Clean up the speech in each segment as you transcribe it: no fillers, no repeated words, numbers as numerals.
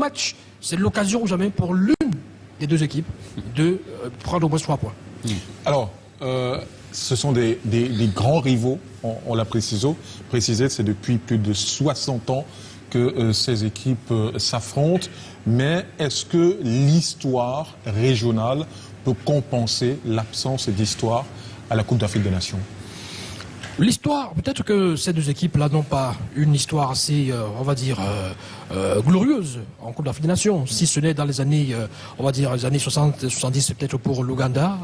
match, c'est l'occasion jamais pour l'une des deux équipes de prendre au moins 3 points. Alors, ce sont des grands rivaux, on l'a précisé, c'est depuis plus de 60 ans que ces équipes s'affrontent. Mais est-ce que l'histoire régionale peut compenser l'absence d'histoire à la Coupe d'Afrique des Nations? L'histoire, peut-être que ces deux équipes-là n'ont pas une histoire assez, on va dire, glorieuse en Coupe d'Afrique des Nations. Si ce n'est dans les années, on va dire, les années 60, 70, c'est peut-être pour l'Ouganda,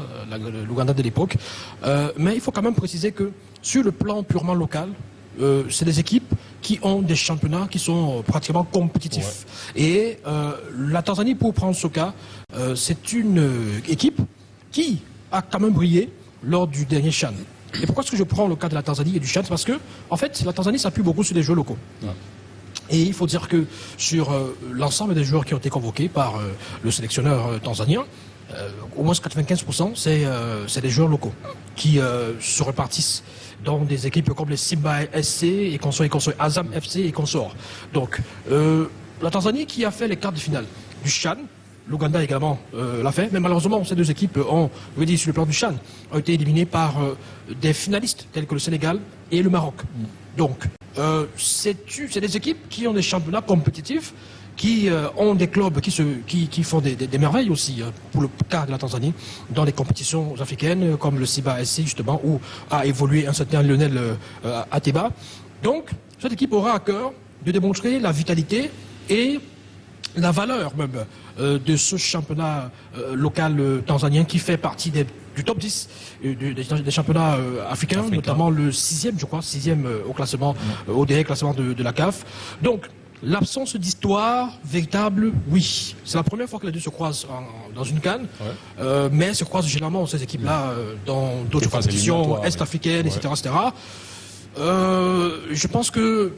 l'Ouganda de l'époque. Mais il faut quand même préciser que sur le plan purement local, c'est des équipes qui ont des championnats qui sont pratiquement compétitifs. Ouais. Et la Tanzanie, pour prendre ce cas, c'est une équipe qui a quand même brillé lors du dernier CHAN. Et pourquoi est-ce que je prends le cas de la Tanzanie et du CHAN? Parce que, en fait, la Tanzanie s'appuie beaucoup sur des joueurs locaux. Ouais. Et il faut dire que sur l'ensemble des joueurs qui ont été convoqués par le sélectionneur tanzanien, au moins 95%, c'est des joueurs locaux qui se répartissent dans des équipes comme les Simba SC et consorts, Azam FC et consorts. Donc, la Tanzanie qui a fait les quarts de finale du CHAN, l'Ouganda également l'a fait, mais malheureusement, ces deux équipes ont, je veux dire, sur le plan du CHAN, ont été éliminées par des finalistes tels que le Sénégal et le Maroc. Donc, c'est des équipes qui ont des championnats compétitifs, qui ont des clubs qui font des merveilles aussi, pour le cas de la Tanzanie, dans les compétitions africaines, comme le Simba SC, justement, où a évolué un certain Lionel Ateba. Donc, cette équipe aura à cœur de démontrer la vitalité et la valeur même de ce championnat local tanzanien qui fait partie du top 10 des championnats africains, notamment le 6e, je crois, 6e au classement, au dernier classement de la CAF. Donc, l'absence d'histoire véritable, oui. C'est la première fois que les deux se croisent dans une CAN, mais se croisent généralement ces équipes-là dans d'autres compétitions est-africaines, etc. Je pense que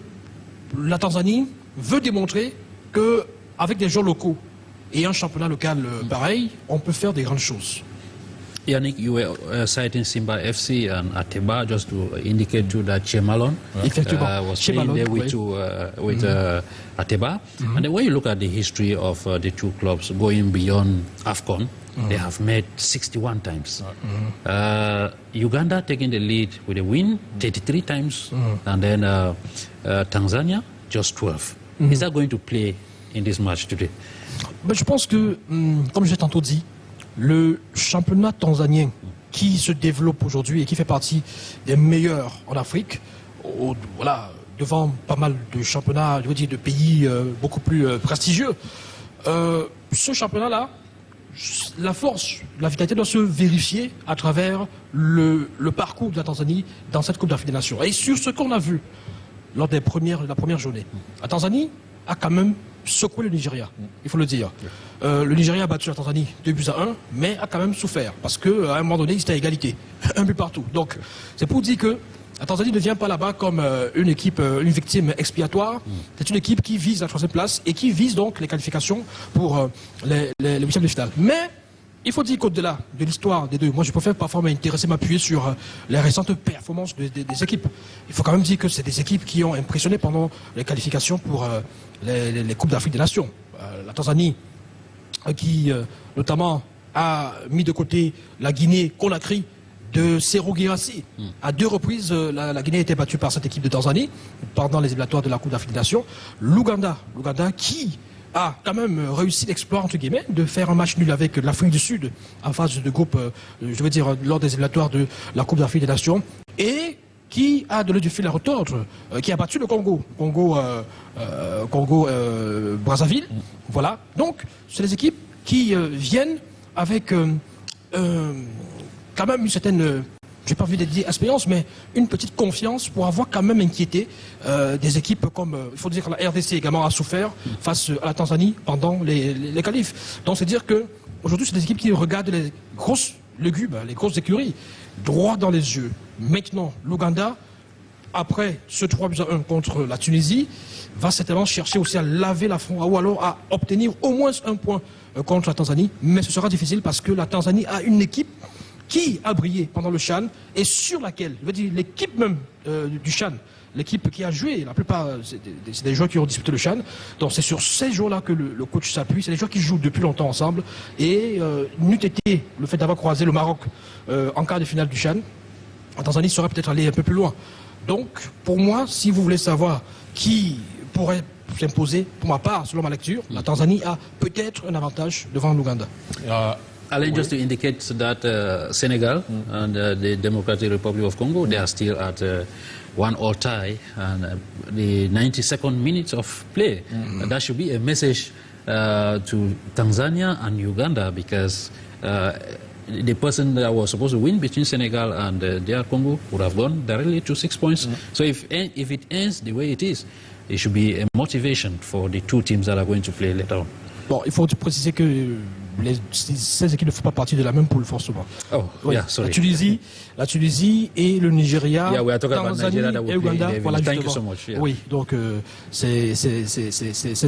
la Tanzanie veut démontrer que avec des joueurs locaux et un championnat local pareil, on peut faire des grandes choses. Yannick, you were citing Simba FC and Ateba just to indicate to that Chemalon was playing there with Ateba. And then when you look at the history of the two clubs going beyond AFCON, they have met 61 times. Uganda taking the lead with a win 33 times, and then Tanzania just 12. Is that going to play in this match today? Ben, je pense que, comme j'ai tantôt dit, le championnat tanzanien qui se développe aujourd'hui et qui fait partie des meilleurs en Afrique, voilà, devant pas mal de championnats, je veux dire, de pays beaucoup plus prestigieux, ce championnat-là, la force, la vitalité doit se vérifier à travers le parcours de la Tanzanie dans cette Coupe d'Afrique des Nations. Et sur ce qu'on a vu lors de la première journée, la Tanzanie a quand même secoué le Nigeria, il faut le dire. Le Nigeria a battu la Tanzanie 2-1, mais a quand même souffert, parce qu'à un moment donné, ils étaient à égalité, un but partout. Donc, c'est pour dire que la Tanzanie ne vient pas là-bas comme une équipe, une victime expiatoire. C'est une équipe qui vise la 3e place et qui vise donc les qualifications pour les 8e de finale. Mais il faut dire qu'au-delà de l'histoire des deux, moi je préfère parfois m'intéresser, m'appuyer sur les récentes performances des équipes. Il faut quand même dire que c'est des équipes qui ont impressionné pendant les qualifications pour les Coupes d'Afrique des Nations. La Tanzanie, qui notamment a mis de côté la Guinée-Conakry de Serhou Guirassy. À 2 reprises, la Guinée a été battue par cette équipe de Tanzanie pendant les éliminatoires de la Coupe d'Afrique des Nations. L'Ouganda qui a quand même réussi l'exploit, entre guillemets, de faire un match nul avec l'Afrique du Sud en phase de groupe, je veux dire, lors des éliminatoires de la Coupe d'Afrique des Nations, et qui a donné du fil à retordre, qui a battu le Congo-Brazzaville. Voilà. Donc, c'est des équipes qui viennent avec quand même une certaine, j'ai pas envie de dire expérience, mais une petite confiance pour avoir quand même inquiété des équipes comme, il faut dire que la RDC également a souffert face à la Tanzanie pendant les qualifs. Donc c'est dire que aujourd'hui c'est des équipes qui regardent les grosses lugubres, les grosses écuries, droit dans les yeux. Maintenant, l'Ouganda, après ce 3-1 contre la Tunisie, va certainement chercher aussi à laver la fronte, ou alors à obtenir au moins un point contre la Tanzanie, mais ce sera difficile parce que la Tanzanie a une équipe qui a brillé pendant le CHAN et sur laquelle, je veux dire, l'équipe même du CHAN l'équipe qui a joué. La plupart, c'est des joueurs qui ont disputé le CHAN. Donc c'est sur ces joueurs-là que le coach s'appuie. C'est des joueurs qui jouent depuis longtemps ensemble. Et n'eût été le fait d'avoir croisé le Maroc en quart de finale du CHAN, la Tanzanie serait peut-être allée un peu plus loin. Donc, pour moi, si vous voulez savoir qui pourrait s'imposer, pour ma part, selon ma lecture, la Tanzanie a peut-être un avantage devant l'Ouganda. Alain, just to indicate that Senegal and the Democratic Republic of Congo, they are still at 1-1 tie, and the 92nd minutes of play. That should be a message to Tanzania and Uganda, because the person that was supposed to win between Senegal and DR Congo would have gone directly to 6 points. So if it ends the way it is, it should be a motivation for the two teams that are going to play later on. Bon, il faut préciser que ces équipes ne font pas partie de la même poule, forcément. Oh, oui. Yeah, sorry. La Tunisie et le Nigeria, yeah, we are talking Tanzanie about Nigeria, et Ouganda. Voilà, thank you so much. Yeah. Oui, donc ces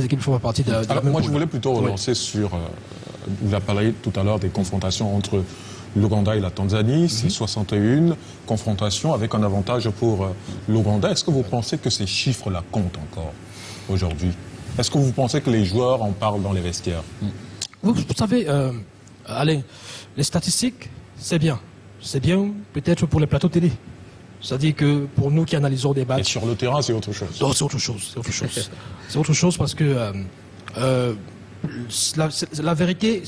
équipes ne font pas partie de la même poule. Moi, je voulais plutôt relancer sur... vous avez parlé tout à l'heure des confrontations entre l'Ouganda et la Tanzanie. C'est 61 confrontations avec un avantage pour l'Ouganda. Est-ce que vous pensez que ces chiffres-là comptent encore aujourd'hui? Est-ce que vous pensez que les joueurs en parlent dans les vestiaires? Vous savez, Alain, les statistiques, c'est bien. C'est bien peut-être pour les plateaux télé. C'est-à-dire que pour nous qui analysons des matchs... Et sur le terrain, c'est autre chose. Non, c'est autre chose. C'est autre chose. C'est autre chose parce que c'est la vérité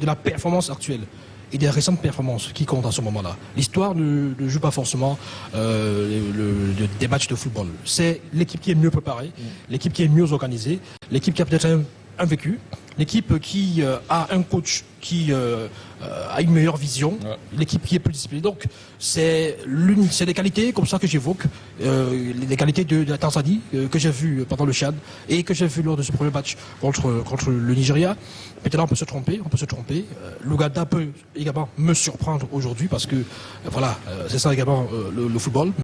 de la performance actuelle et des récentes performances qui comptent à ce moment-là. L'histoire ne joue pas forcément des matchs de football. C'est l'équipe qui est mieux préparée, l'équipe qui est mieux organisée, l'équipe qui a peut-être un vécu, l'équipe qui a un coach qui a une meilleure vision, l'équipe qui est plus disciplinée. Donc c'est des qualités comme ça que j'évoque, les qualités de la Tanzanie que j'ai vu pendant le CHAN et que j'ai vu lors de ce premier match contre le Nigeria. Maintenant on peut se tromper. L'Ouganda peut également me surprendre aujourd'hui parce que voilà, c'est ça également le football.